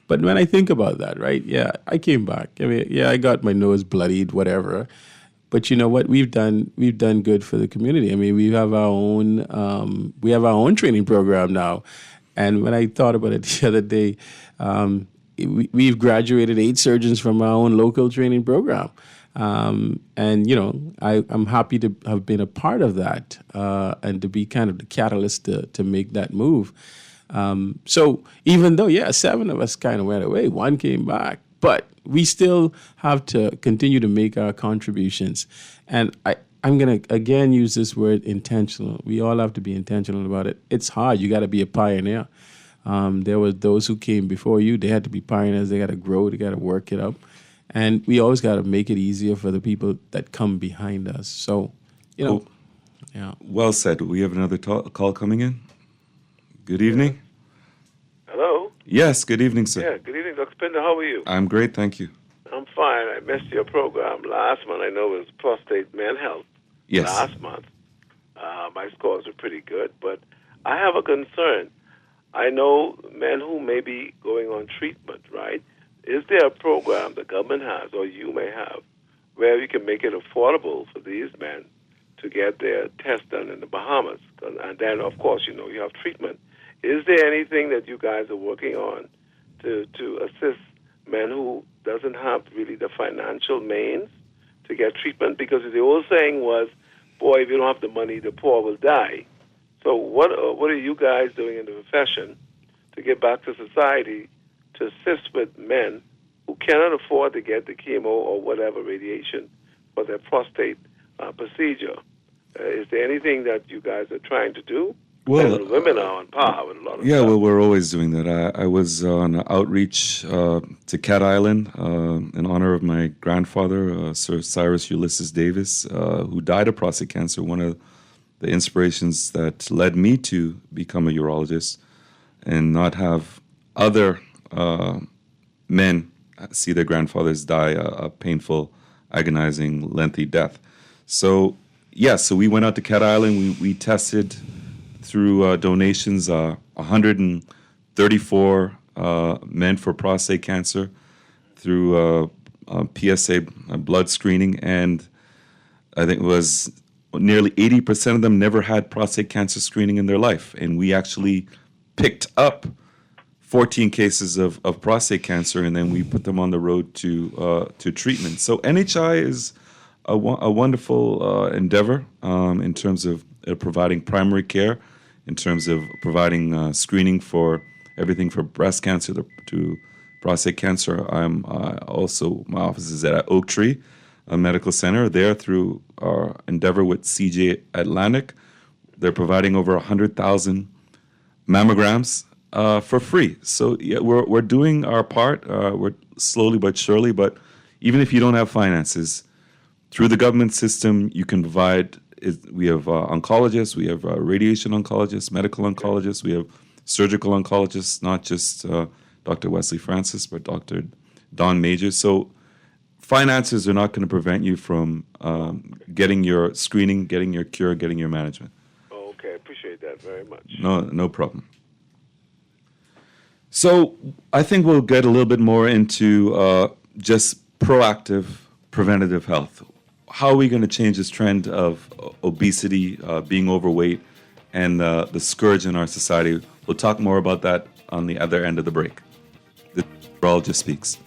But when I think about that, right? Yeah, I came back. I mean, I got my nose bloodied, whatever. But you know what? We've done good for the community. I mean, we have our own training program now. And when I thought about it the other day, we've graduated 8 surgeons from our own local training program. And, I'm happy to have been a part of that and to be kind of the catalyst to make that move. So even though, 7 of us kind of went away, 1 came back, but we still have to continue to make our contributions. And I'm going to, again, use this word intentional. We all have to be intentional about it. It's hard. You got to be a pioneer. There were those who came before you. They had to be pioneers. They got to grow. They got to work it up. And we always got to make it easier for the people that come behind us. So, Cool. Yeah. Well said. We have another call coming in. Good evening. Hello? Yes, good evening, sir. Yeah, good evening, Dr. Pinto. How are you? I'm great, thank you. I'm fine. I missed your program last month. I know it was prostate men health. Yes. Last month. My scores were pretty good, but I have a concern. I know men who may be going on treatment, right? Is there a program the government has, or you may have, where you can make it affordable for these men to get their test done in the Bahamas? And then, of course, you have treatment. Is there anything that you guys are working on to assist men who doesn't have really the financial means to get treatment? Because the old saying was, boy, if you don't have the money, the poor will die. So what are you guys doing in the profession to get back to society to assist with men who cannot afford to get the chemo or whatever radiation for their prostate procedure? Is there anything that you guys are trying to do? Well, women are on par with a lot of yeah, stuff. well, we're always doing that. I was on an outreach to Cat Island in honor of my grandfather, Sir Cyrus Ulysses Davis, who died of prostate cancer. One of the inspirations that led me to become a urologist and not have other men see their grandfathers die a painful, agonizing, lengthy death. So, so we went out to Cat Island. We tested through donations 134 men for prostate cancer through PSA blood screening, and I think it was nearly 80% of them never had prostate cancer screening in their life. And we actually picked up 14 cases of prostate cancer, and then we put them on the road to treatment. So NHI is a wonderful endeavor in terms of providing primary care, in terms of providing screening for everything from breast cancer to prostate cancer. I'm also, my office is at Oak Tree Medical Center. There, through our endeavor with CJ Atlantic, they're providing over 100,000 mammograms for free. So yeah, we're doing our part. We're slowly but surely. But even if you don't have finances, through the government system, you can provide. We have oncologists, we have radiation oncologists, medical oncologists, we have surgical oncologists, not just Dr. Wesley Francis, but Dr. Don Majors. So finances are not going to prevent you from getting your screening, getting your cure, getting your management. Oh, okay, I appreciate that very much. No problem. So I think we'll get a little bit more into just proactive preventative health. How are we going to change this trend of obesity, being overweight, and the scourge in our society? We'll talk more about that on the other end of the break. The Urologist Speaks.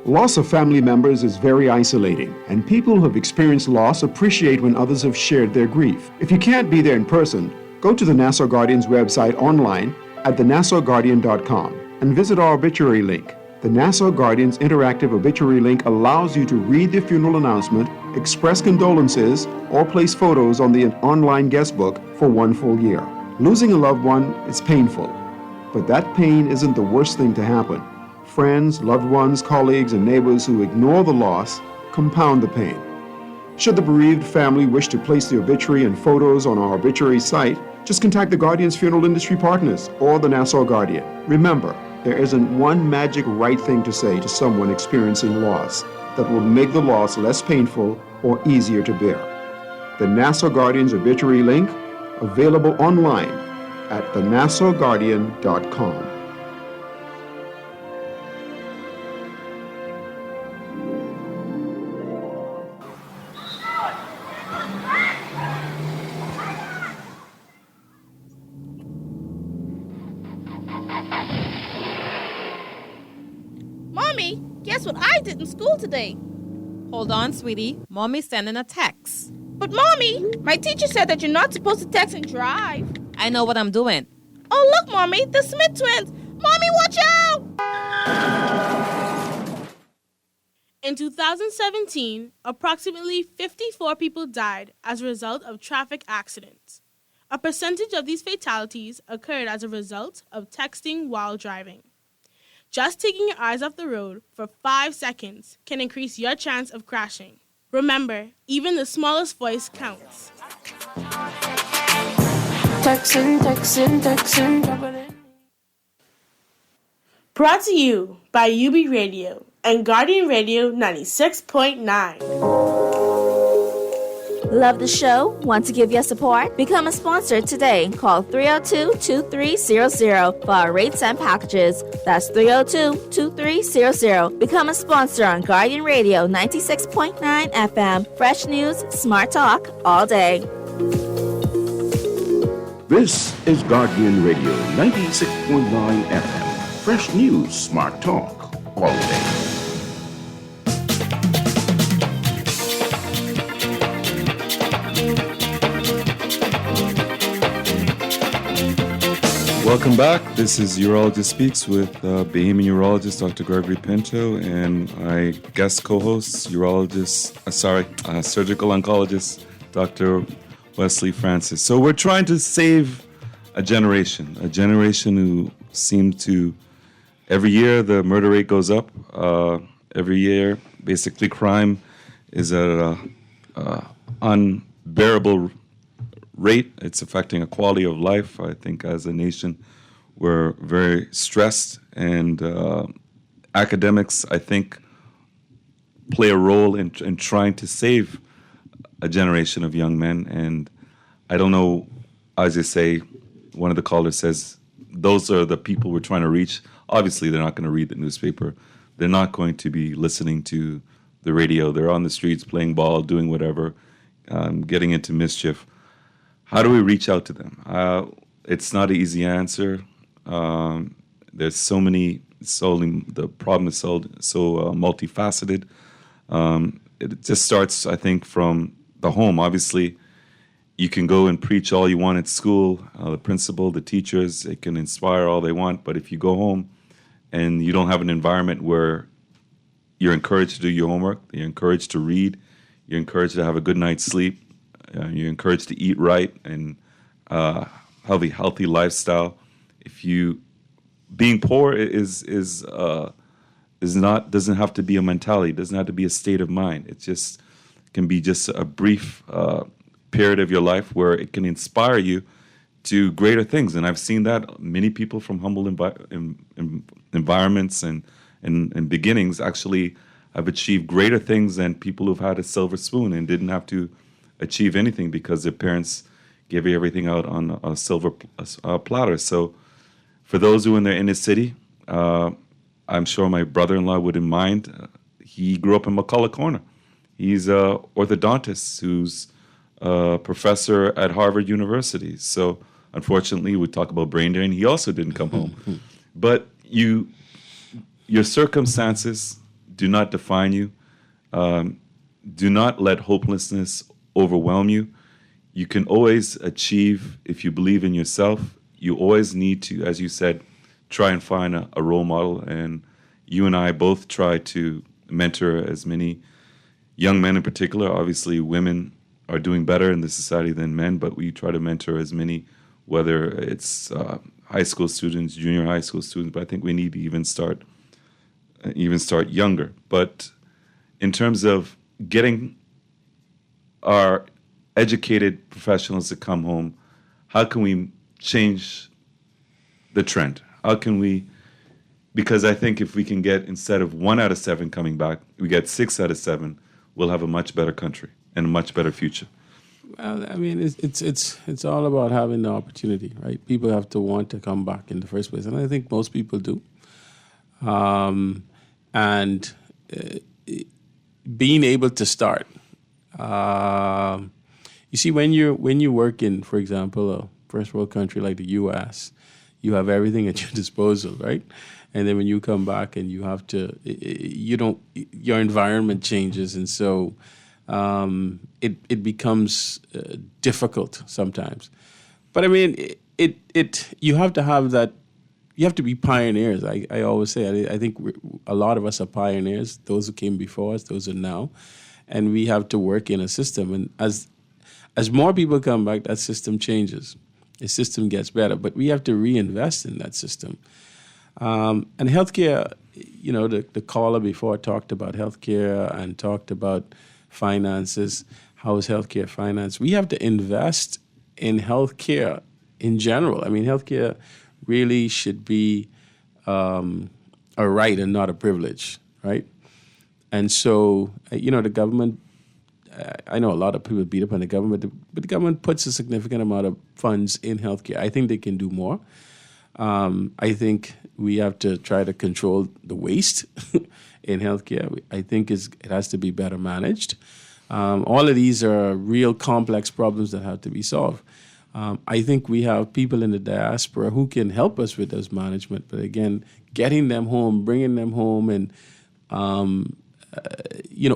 Loss of family members is very isolating, and people who have experienced loss appreciate when others have shared their grief. If you can't be there in person, go to the Nassau Guardian's website online at thenassauguardian.com and visit our obituary link. The Nassau Guardian's interactive obituary link allows you to read the funeral announcement, express condolences, or place photos on the online guest book for 1 full year. Losing a loved one is painful, but that pain isn't the worst thing to happen. Friends, loved ones, colleagues, and neighbors who ignore the loss compound the pain. Should the bereaved family wish to place the obituary and photos on our obituary site, just contact the Guardian's funeral industry partners or the Nassau Guardian. Remember, there isn't one magic right thing to say to someone experiencing loss that will make the loss less painful or easier to bear. The Nassau Guardian's obituary link, available online at thenassauguardian.com. Mommy, guess what I did in school today? Hold on, sweetie. Mommy's sending a text. But Mommy, my teacher said that you're not supposed to text and drive. I know what I'm doing. Oh, look, Mommy, the Smith twins. Mommy, watch out! In 2017, approximately 54 people died as a result of traffic accidents. A percentage of these fatalities occurred as a result of texting while driving. Just taking your eyes off the road for 5 seconds can increase your chance of crashing. Remember, even the smallest voice counts. Texting. Brought to you by UB Radio and Guardian Radio 96.9. Love the show? Want to give your support? Become a sponsor today. Call 302-2300 for our rates and packages. That's 302-2300. Become a sponsor on Guardian Radio 96.9 FM. Fresh news, smart talk, all day. This is Guardian Radio 96.9 FM. Fresh news, smart talk, all day. Welcome back. This is Urologist Speaks with Bahamian urologist Dr. Greggory Pinto and my guest co-host, surgical oncologist Dr. Wesley Francis. So we're trying to save a generation who seem to, every year the murder rate goes up. Every year, basically crime is at an unbearable rate. It's affecting a quality of life. I think as a nation, we're very stressed, and academics, I think, play a role in trying to save a generation of young men. And I don't know, as you say, one of the callers says, those are the people we're trying to reach. Obviously, they're not going to read the newspaper. They're not going to be listening to the radio. They're on the streets playing ball, doing whatever, getting into mischief. How do we reach out to them? It's not an easy answer. There's so many. The problem is so multifaceted. It just starts, I think, from the home. Obviously, You can go and preach all you want at school, the principal, the teachers, they can inspire all they want, but if you go home and you don't have an environment where you're encouraged to do your homework, you're encouraged to read, you're encouraged to have a good night's sleep, you're encouraged to eat right and have a healthy lifestyle. Being poor is not, doesn't have to be a mentality, doesn't have to be a state of mind. It just can be just a brief period of your life where it can inspire you to greater things. And I've seen that many people from humble environments and beginnings actually have achieved greater things than people who've had a silver spoon and didn't have to achieve anything because their parents gave everything out on a silver platter. So for those who are in the inner city, I'm sure my brother-in-law wouldn't mind. He grew up in McCullough Corner. He's an orthodontist who's a professor at Harvard University. So unfortunately, we talk about brain drain. He also didn't come home. But your circumstances do not define you. Do not let hopelessness overwhelm you. You can always achieve if you believe in yourself. You always need to, as you said, try and find a role model. And you and I both try to mentor as many young men in particular. Obviously, women are doing better in this society than men, but we try to mentor as many, whether it's high school students, junior high school students, but I think we need to even start younger. But in terms of getting our educated professionals to come home, how can we change the trend? How can we, because I think if we can get, instead of 1 out of 7 coming back, we get 6 out of 7, we'll have a much better country and a much better future. Well, I mean, it's all about having the opportunity, right? People have to want to come back in the first place, and I think most people do. Being able to start. You see, when you work in, for example, a first world country like the U.S., you have everything at your disposal, right? And then when you come back and you have to, your environment changes, and so it becomes difficult sometimes. But I mean, you have to have that. You have to be pioneers. I always say, I think a lot of us are pioneers. Those who came before us, those are now, and we have to work in a system. And as more people come back, that system changes. The system gets better, but we have to reinvest in that system. And healthcare, the caller before talked about healthcare and talked about finances. How is healthcare financed? We have to invest in healthcare in general. I mean, healthcare really should be a right and not a privilege, right? And so, the government, I know a lot of people beat up on the government, but the government puts a significant amount of funds in healthcare. I think they can do more. I think we have to try to control the waste in healthcare. I think it has to be better managed. All of these are real complex problems that have to be solved. I think we have people in the diaspora who can help us with those management, but again, getting them home, bringing them home, and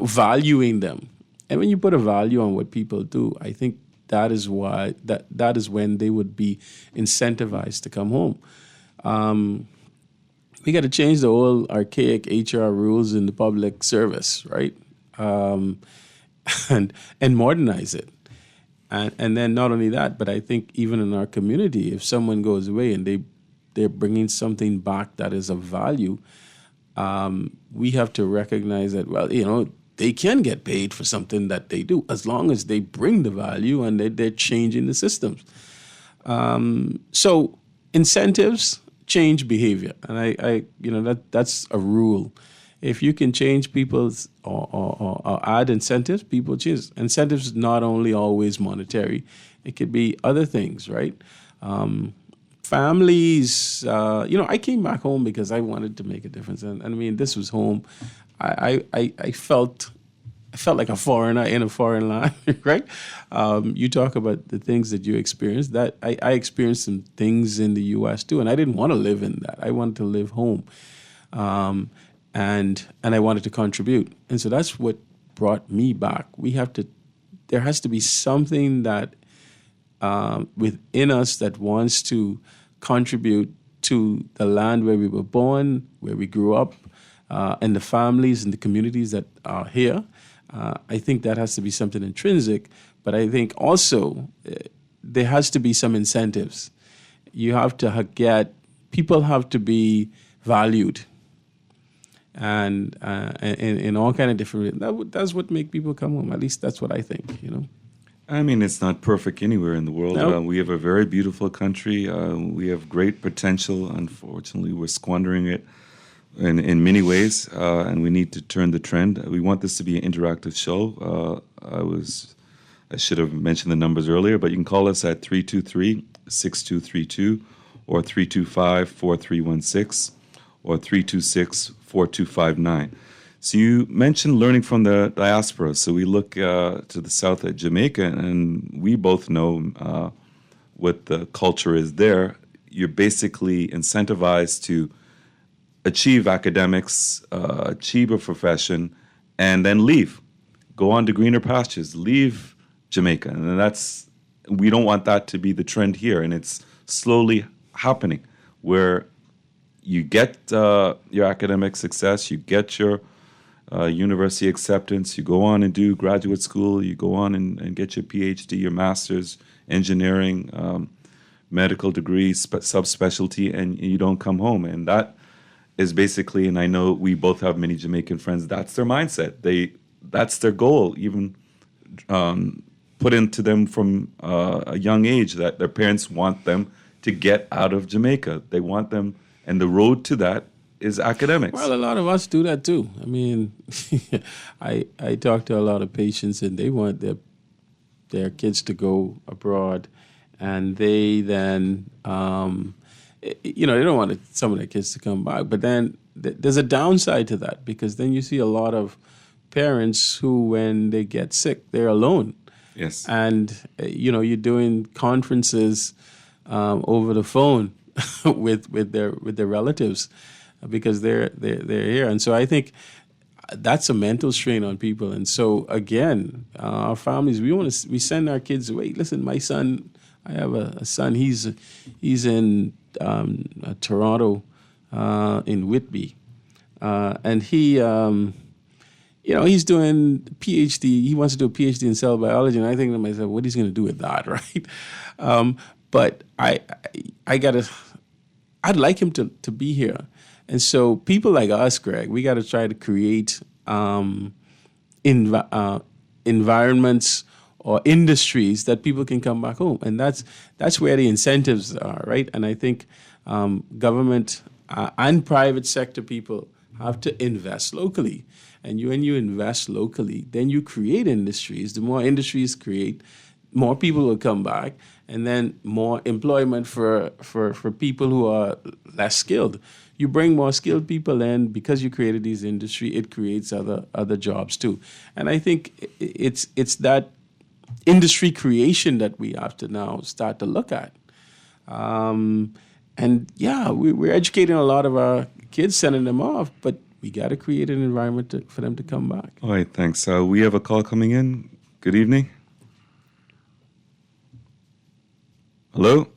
valuing them. And when you put a value on what people do, I think that is why that is when they would be incentivized to come home. We got to change the old archaic HR rules in the public service, right? And modernize it. And then not only that, but I think even in our community, if someone goes away and they're bringing something back that is of value, we have to recognize that, they can get paid for something that they do as long as they bring the value and they're changing the systems. So incentives change behavior, and that's a rule. If you can change people's or add incentives, people change. Incentives not only always monetary; it could be other things, right? Families, I came back home because I wanted to make a difference, and I mean, this was home. I felt like a foreigner in a foreign land, right? You talk about the things that you experienced. That I experienced some things in the U.S. too, and I didn't want to live in that. I wanted to live home, and I wanted to contribute, and so that's what brought me back. There has to be something that within us that wants to contribute to the land where we were born, where we grew up, and the families and the communities that are here. I think that has to be something intrinsic, but I think also there has to be some incentives. You have to people have to be valued, and in all kind of different. That's what make people come home. At least that's what I think. I mean, it's not perfect anywhere in the world. No. We have a very beautiful country. We have great potential. Unfortunately, we're squandering it in many ways, and we need to turn the trend. We want this to be an interactive show. I should have mentioned the numbers earlier, but you can call us at 323-6232 or 325-4316 or 326-4259. So you mentioned learning from the diaspora. So we look to the south at Jamaica, and we both know what the culture is there. You're basically incentivized to achieve academics, achieve a profession, and then leave. Go on to greener pastures, leave Jamaica. And we don't want that to be the trend here. And it's slowly happening where you get your academic success, you get your university acceptance, you go on and do graduate school, you go on and get your PhD, your master's, engineering, medical degree, subspecialty, and you don't come home. And that is basically, and I know we both have many Jamaican friends, that's their mindset. That's their goal, even put into them from a young age, that their parents want them to get out of Jamaica. They want them, and the road to that is academics. Well, a lot of us do that too. I mean, I talk to a lot of patients, and they want their kids to go abroad, and they then, they don't want some of their kids to come back. But then there's a downside to that, because then you see a lot of parents who, when they get sick, they're alone. Yes. And you're doing conferences over the phone with their relatives, because they're here. And so I think that's a mental strain on people. And so again, our families, we send our kids away. Listen, my son, I have a son. He's in Toronto, in Whitby, and he he's doing PhD. He wants to do a PhD in cell biology, and I think to myself, what he's going to do with that, right? But I'd like him to be here. And so people like us, Greg, we got to try to create environments or industries that people can come back home. And that's where the incentives are, right? And I think government and private sector people have to invest locally. And when you invest locally, then you create industries. The more industries create, more people will come back, and then more employment for people who are less skilled. You bring more skilled people in, because you created these industry, it creates other jobs too. And I think it's that industry creation that we have to now start to look at. We're educating a lot of our kids, sending them off, but we got to create an environment for them to come back. All right, thanks. We have a call coming in. Good evening. Hello?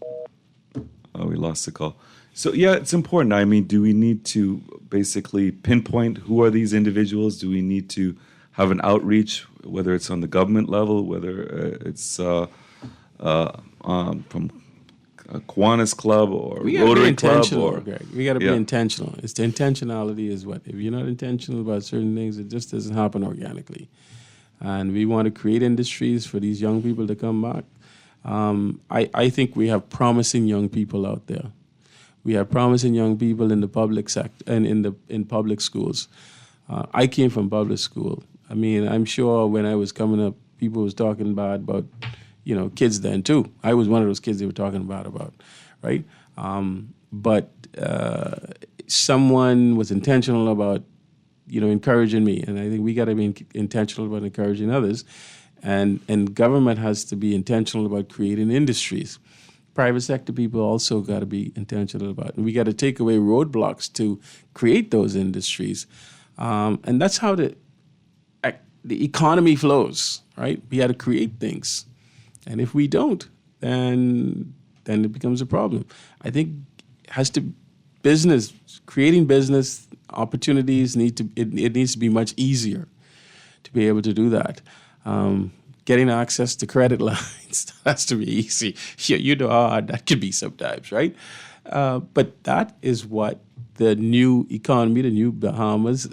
Oh, we lost the call. So, yeah, it's important. I mean, do we need to basically pinpoint who are these individuals? Do we need to have an outreach, whether it's on the government level, whether it's from a Kiwanis Club or Rotary Club? Greg. We got to be intentional. It's the intentionality is what. If you're not intentional about certain things, it just doesn't happen organically. And we want to create industries for these young people to come back. I think we have promising young people out there. We have promising young people in the public sector and in public schools. I came from public school. I mean, I'm sure when I was coming up, people was talking about kids then too. I was one of those kids they were talking about, right? But someone was intentional about, encouraging me, and I think we got to be intentional about encouraging others, and government has to be intentional about creating industries. Private sector people also got to be intentional about it. And we got to take away roadblocks to create those industries, and that's how the economy flows, right? We got to create things. And if we don't, then it becomes a problem. I think creating business opportunities it needs to be much easier to be able to do that. Getting access to credit lines has to be easy. You know how hard that can be sometimes, right? But that is what the new economy, the new Bahamas,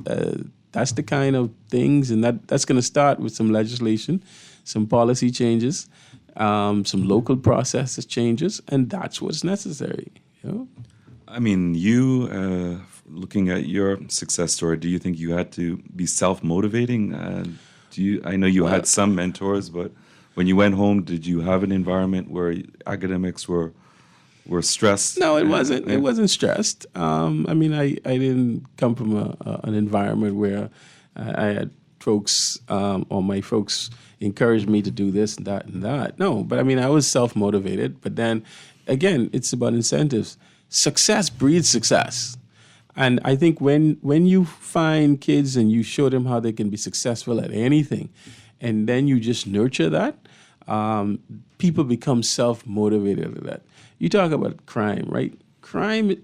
that's the kind of things, and that's going to start with some legislation, some policy changes, some local processes changes, and that's what's necessary. You know? I mean, looking at your success story, do you think you had to be self-motivating? I know you had some mentors, but when you went home, did you have an environment where academics were stressed? No, it wasn't. It wasn't stressed. I mean, I didn't come from an environment where I had folks or my folks encouraged me to do this and that and that. No, but I mean, I was self-motivated. But then, again, it's about incentives. Success breeds success. And I think when you find kids and you show them how they can be successful at anything, and then you just nurture that, people become self-motivated at that. You talk about crime, right? Crime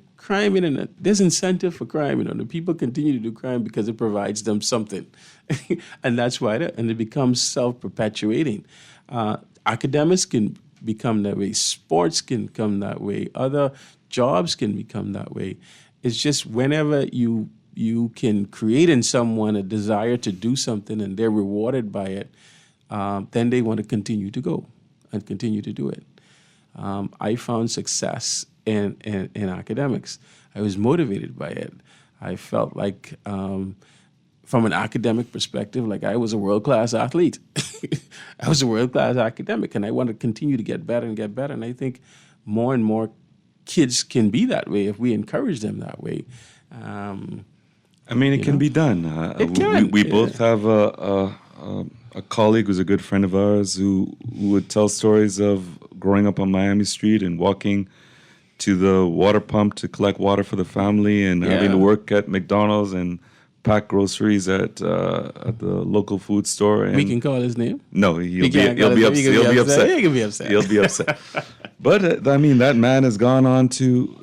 there's incentive for crime. You know, the people continue to do crime because it provides them something, and that's why and it becomes self-perpetuating. Academics can become that way. Sports can become that way. Other jobs can become that way. It's just whenever you can create in someone a desire to do something and they're rewarded by it, then they want to continue to go and continue to do it. I found success in academics. I was motivated by it. I felt like, from an academic perspective, like I was a world-class athlete. I was a world-class academic, and I wanted to continue to get better and get better. And I think more and more kids can be that way if we encourage them that way. I mean, it can be done. It can. We both have a colleague who's a good friend of ours who would tell stories of growing up on Miami Street and walking to the water pump to collect water for the family and having to work at McDonald's and pack groceries at the local food store. And we can call his name. No, he'll be upset. He can be upset. He'll be upset. But I mean, that man has gone on to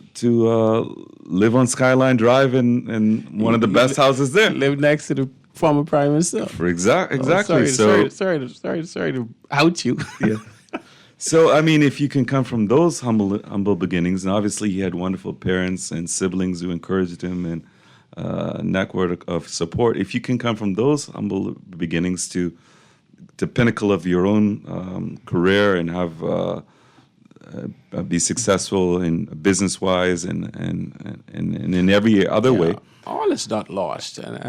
live on Skyline Drive in one of the best houses there. Live next to the former prime minister. Exactly. Sorry to out you. Yeah. So I mean, if you can come from those humble beginnings, and obviously he had wonderful parents and siblings who encouraged him and network of support. If you can come from those humble beginnings to pinnacle of your own career and have be successful in business-wise and in every other way. All is not lost, and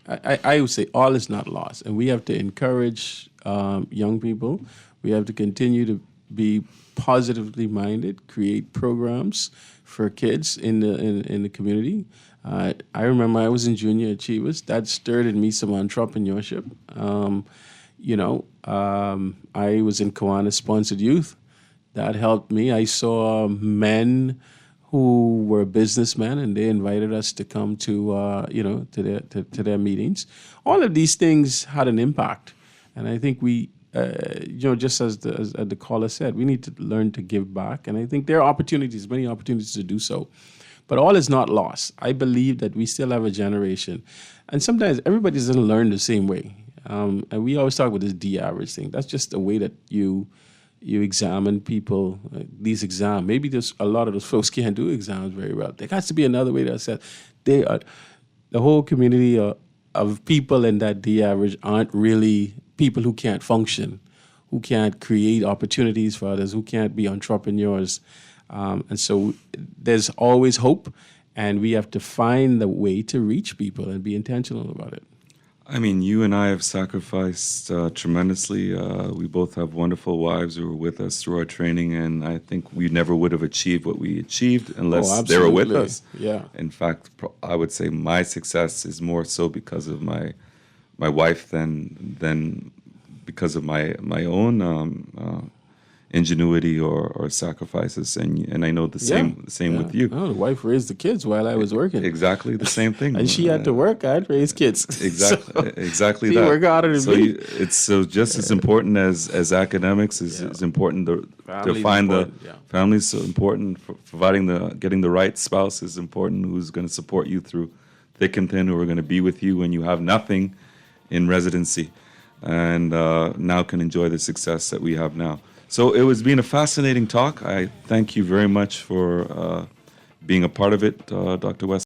I would say all is not lost, and we have to encourage young people. We have to continue to be positively minded, create programs for kids in the community. I remember I was in Junior Achievers. That stirred in me some entrepreneurship. I was in Kiwanis-sponsored youth. That helped me. I saw men who were businessmen, and they invited us to come to their meetings. All of these things had an impact, and I think we, just as the caller said, we need to learn to give back. And I think there are many opportunities to do so. But all is not lost. I believe that we still have a generation, and sometimes everybody doesn't learn the same way. And we always talk about this D-average thing. That's just the way that you examine people, these exams. Maybe a lot of those folks can't do exams very well. There has to be another way to assess. The whole community of people in that D-average aren't really people who can't function, who can't create opportunities for others, who can't be entrepreneurs. And so there's always hope, and we have to find the way to reach people and be intentional about it. I mean, you and I have sacrificed tremendously. We both have wonderful wives who were with us through our training, and I think we never would have achieved what we achieved unless they were with us. Yeah. In fact, I would say my success is more so because of my wife than because of my own ingenuity or sacrifices, and I know the same with you. Oh, the wife raised the kids while I was working. Exactly the same thing. And she had to work. I'd raise kids. Exactly she that. work harder than me. It's so just as important as academics is important to find the family's so important. Getting the right spouse is important, who's going to support you through thick and thin, who are going to be with you when you have nothing in residency, and now can enjoy the success that we have now. So it was been a fascinating talk. I thank you very much for being a part of it, Dr. West.